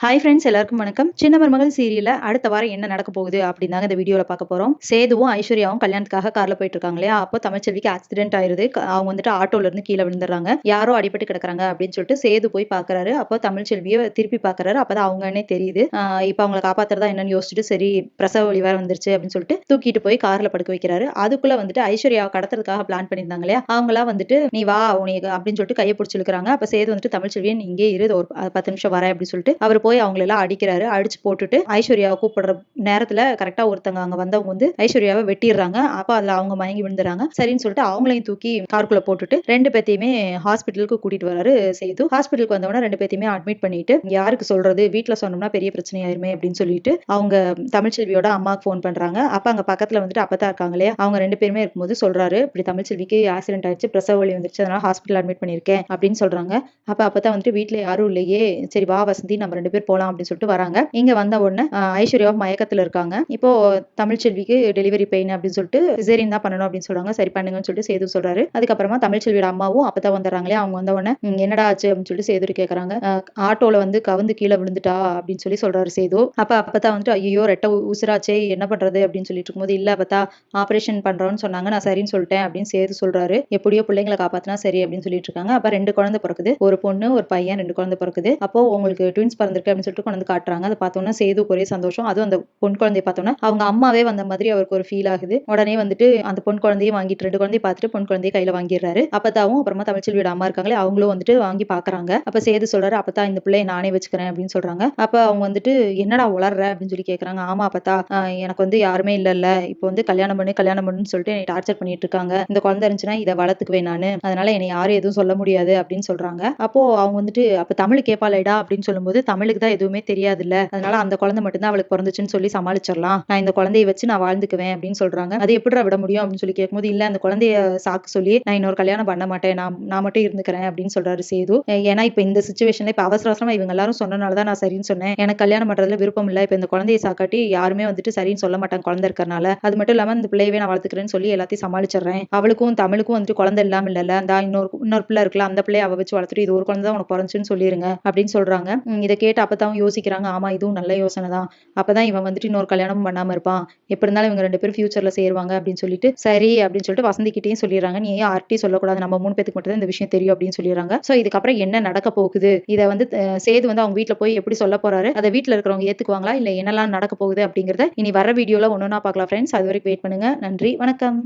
Hi friends, எல்லாருக்கும் வணக்கம். சின்ன மருமகள் சீரியல்ல அடுத்த வாரம் என்ன நடக்க போகுது அப்படின்னு தாங்க இந்த வீடியோல பார்க்க போறோம். சேதுவும் ஐஸ்வர்யாவும் கல்யாணத்துக்காக கார்ல போயிட்டு இருக்காங்க இல்லையா? அப்போ தமிழ்ச்செல்விக்கு ஆக்சிடென்ட் ஆயிருது. அவங்க வந்துட்டு ஆட்டோல இருந்து கீழே விழுந்துடுறாங்க. யாரோ அடிபட்டு கிடக்குறாங்க அப்படின்னு சொல்லிட்டு சேது போய் பாக்குறாரு. அப்போ தமிழ்ச்செல்வியை திருப்பி பாக்குறாரு. அப்பதான் அவங்கன்னே தெரியுது. இப்போ அவங்களை காப்பாத்துறதா என்னன்னு யோசிச்சுட்டு சரி பிரசவ வலி வேற வந்துருச்சு அப்படின்னு சொல்லிட்டு தூக்கிட்டு போய் கார்ல படுக்க வைக்கிறாரு. அதுக்குள்ள வந்துட்டு ஐஸ்வர்யாவை கடத்துறதுக்காக பிளான் பண்ணியிருந்தாங்க இல்லையா? அவங்களா வந்துட்டு நீ வா உனக்கு அப்படின்னு சொல்லிட்டு கையை பிடிச்சி இழுக்கிறாங்க. அப்ப சேது வந்துட்டு தமிழ்ச்செல்வியை நீ இங்கே இரு, ஒரு 10 நிமிஷம் வரேன் அப்படின்னு சொல்லிட்டு அவர் போய் அவங்களெல்லாம் அடிக்கிறாரு. அடிச்சு போட்டுட்டு ஐஸ்வர்யாவை கூப்பிடுற நேரத்துல கரெக்டா ஒருத்தங்க அங்க வந்தவங்க வந்து ஐஸ்வர்யாவை வெட்டிடுறாங்க. அப்ப அதுல அவங்க மயங்கி விழுந்துறாங்க. சரின்னு சொல்லிட்டு அவங்களையும் தூக்கி காருக்குள்ள போட்டுட்டு 2 பேத்தையுமே ஹாஸ்பிட்டலுக்கு கூட்டிட்டு வராரு சேது. ஹாஸ்பிட்டலுக்கு வந்தவொடனே 2 பேத்தையுமே அட்மிட் பண்ணிட்டு யாருக்கு சொல்றது, வீட்டுல சொன்னோம்னா பெரிய பிரச்சனை ஆயிருமே அப்படின்னு சொல்லிட்டு அவங்க தமிழ்ச்செல்வியோட அம்மாவுக்கு ஃபோன் பண்றாங்க. அப்ப அங்க பக்கத்துல வந்துட்டு அப்பதான் இருக்காங்க இல்லையா? அவங்க 2 பேருமே இருக்கும்போது சொல்றாரு, இப்படி தமிழ்ச்செல்விக்கு ஆக்சிடென்ட் ஆயிடுச்சு, பிரசவ வலி வந்துருச்சு, அதனால ஹாஸ்பிட்டல் அட்மிட் பண்ணிருக்கேன் அப்படின்னு சொல்றாங்க. அப்பதான் வந்துட்டு வீட்டுல யாரும் இல்லையே, சரி வா வசந்தி நம்ம 2 பேர் போலாம் அப்படின்னு சொல்லிட்டு வராங்க. இங்க வந்த உடனே ஐஸ்வர்யா மயக்கத்துல இருக்காங்க. இப்போ தமிழ்ச்செல்விக்கு டெலிவரி பெயின் அப்படின்னு சொல்லிட்டு சிசேரியன் தான் பண்ணணும் அப்படின்னு சொல்றாங்க. சரி பண்ணுங்கன்னு சொல்லிட்டு சேது சொல்றாரு. அதுக்கப்புறமா தமிழ்ச்செல்வியோட அம்மாவும் அப்பதான் வந்துடுறாங்களே. அவங்க வந்த உடனே என்னடா ஆச்சு அப்படின்னு சொல்லிட்டு சேது கேக்குறாங்க. ஆட்டோல வந்து கவுந்து கீழே விழுந்துட்டா அப்படின்னு சொல்றாரு சேது. அப்பதான் வந்துட்டு ஐயோ ரெட்ட உசுராச்சே என்ன பண்றது அப்படின்னு சொல்லிட்டு இருக்கும்போது இல்ல அப்பத்தா ஆபரேஷன் பண்றோம்னு சொன்னாங்க, நான் சரின்னு சொல்லிட்டேன் அப்படின்னு சேது சொல்றாரு. எப்படியோ பிள்ளைங்களை காப்பாத்தினா சரி அப்படின்னு சொல்லிட்டு இருக்காங்க. அப்ப 2 குழந்தை பிறக்குது, ஒரு பொண்ணு ஒரு பையன், 2 குழந்தை பிறக்குது. அப்போ உங்களுக்கு ட்வின்ஸ் பிறந்திருக்கு அப்படின்னு சொல்லிட்டு கொண்டு வந்து காட்டுறாங்க. அதை பார்த்தோன்னா சேதுக்கு ஒரே சந்தோஷம். அதுவும் அந்த பொன் குழந்தைய பார்த்தோன்னா அவங்க அம்மாவே வந்த மாதிரி அவருக்கு ஒரு ஃபீல் ஆகுது. உடனே வந்துட்டு அந்த பொன் குழந்தையும் வாங்கிட்டு 2 குழந்தைய பார்த்துட்டு பொன் குழந்தைய கையில வாங்கிடுறாரு. அப்பதாவும் அப்புறமா தமிழ்ச்செல்வியோட அம்மா இருக்காங்களே அவங்களும் வந்துட்டு வாங்கி பாக்குறாங்க. அப்ப சேது சொல்றாரு, அப்பதா இந்த பிள்ளைய நானே வச்சுக்கிறேன் அப்படின்னு சொல்றாங்க. அப்ப அவங்க வந்துட்டு என்னடா உளர்ற அப்படின்னு சொல்லி கேக்குறாங்க. ஆமா அப்பதா எனக்கு வந்து யாருமே இல்ல, இப்போ வந்து கல்யாணம் பண்ணுன்னு சொல்லிட்டு என்னை டார்ச்சர் பண்ணிட்டு இருக்காங்க. இந்த குழந்தை இருந்துச்சுன்னா இதை வளர்த்துக்குவேன் நானு, அதனால என்னை யாரும் எதுவும் சொல்ல முடியாது அப்படின்னு சொல்றாங்க. அப்போ அவங்க வந்துட்டு அப்ப தமிழ் கேட்பாளேடா அப்படின்னு சொல்லும்போது தமிழுக்கு தான் எதுவுமே தெரியாது இல்ல, அதனால அந்த குழந்தை மட்டும் தான் அவளுக்கு பிறந்துச்சுன்னு சொல்லி சமாளிச்சிடலாம், நான் இந்த குழந்தையை வச்சு நான் வாழ்ந்துக்குவேன் அப்படின்னு சொல்றாங்க. அது எப்படிடா விட முடியும் அப்படின்னு சொல்லி கேட்கும்போது இல்ல அந்த குழந்தைய சாக்கு சொல்லி நான் இன்னொரு கல்யாணம் பண்ண மாட்டேன், நான் மட்டும் இருந்துக்கிறேன் அப்படின்னு சொல்றாரு சேது. ஏன்னா இப்ப இந்த சுச்சுவேஷன்ல இப்ப அவசர அவசரமா இவங்க எல்லாரும் சொன்னனாலதான் நான் சரின்னு சொன்னேன், எனக்கு கல்யாணம் பண்றதுல விருப்பம் இல்ல, இப்ப இந்த குழந்தையை சாக்காட்டி யாருமே வந்துட்டு சரின்னு சொல்ல மாட்டாங்க குழந்தை இருக்கறனால, அது மட்டும் இல்லாம இந்த பிள்ளையவே நான் வளர்த்துக்கிறேன்னு சொல்லி எல்லாத்தையும் சமாளிச்சிடுறேன், அவளுக்கும் தமிழுக்கும் வந்துட்டு குழந்தை இல்லாம இல்ல, அந்த இன்னொரு பிள்ளை இருக்குல்ல அந்த பிள்ளைய அவ வச்சு வளர்த்துட்டு இது ஒரு குழந்தை தான் உனக்கு பிறந்துச்சுன்னு சொல்லிருங்க அப்படின்னு சொல்றாங்க. இதை கேட்டு அப்பதான் யோசிக்கிறாங்க, ஆமா இதுவும் நல்ல யோசனை தான், அப்பதான் இவன் வந்துட்டு இன்னொரு கல்யாணமும் பண்ணாம இருப்பான், எப்படி இருந்தாலும் இவங்க 2 பேரும் ஃபியூச்சர்ல சேருவாங்க அப்படின்னு சொல்லிட்டு சரி அப்படின்னு சொல்லிட்டு வசந்தி கிட்டேயும் சொல்லிடுறாங்க, நீ யார்கிட்டயும் சொல்லக்கூடாது, நம்ம 3 பேத்துக்கு மட்டும் தான் இந்த விஷயம் தெரியும் அப்படின்னு சொல்லிடுறாங்க. சோ இதுக்கப்புறம் என்ன நடக்க போகுது, இதை வந்து சேது வந்து அவங்க வீட்டுல போய் எப்படி சொல்ல போறாரு, அதை வீட்டுல இருக்கிறவங்க ஏத்துக்குவாங்களா இல்ல என்னெல்லாம் நடக்க போகுது அப்படிங்கறத இனி வர வீடியோல ஒன்னொன்னா பார்க்கலாம் ஃப்ரெண்ட்ஸ். அது வரைக்கும் வெயிட் பண்ணுங்க. நன்றி, வணக்கம்.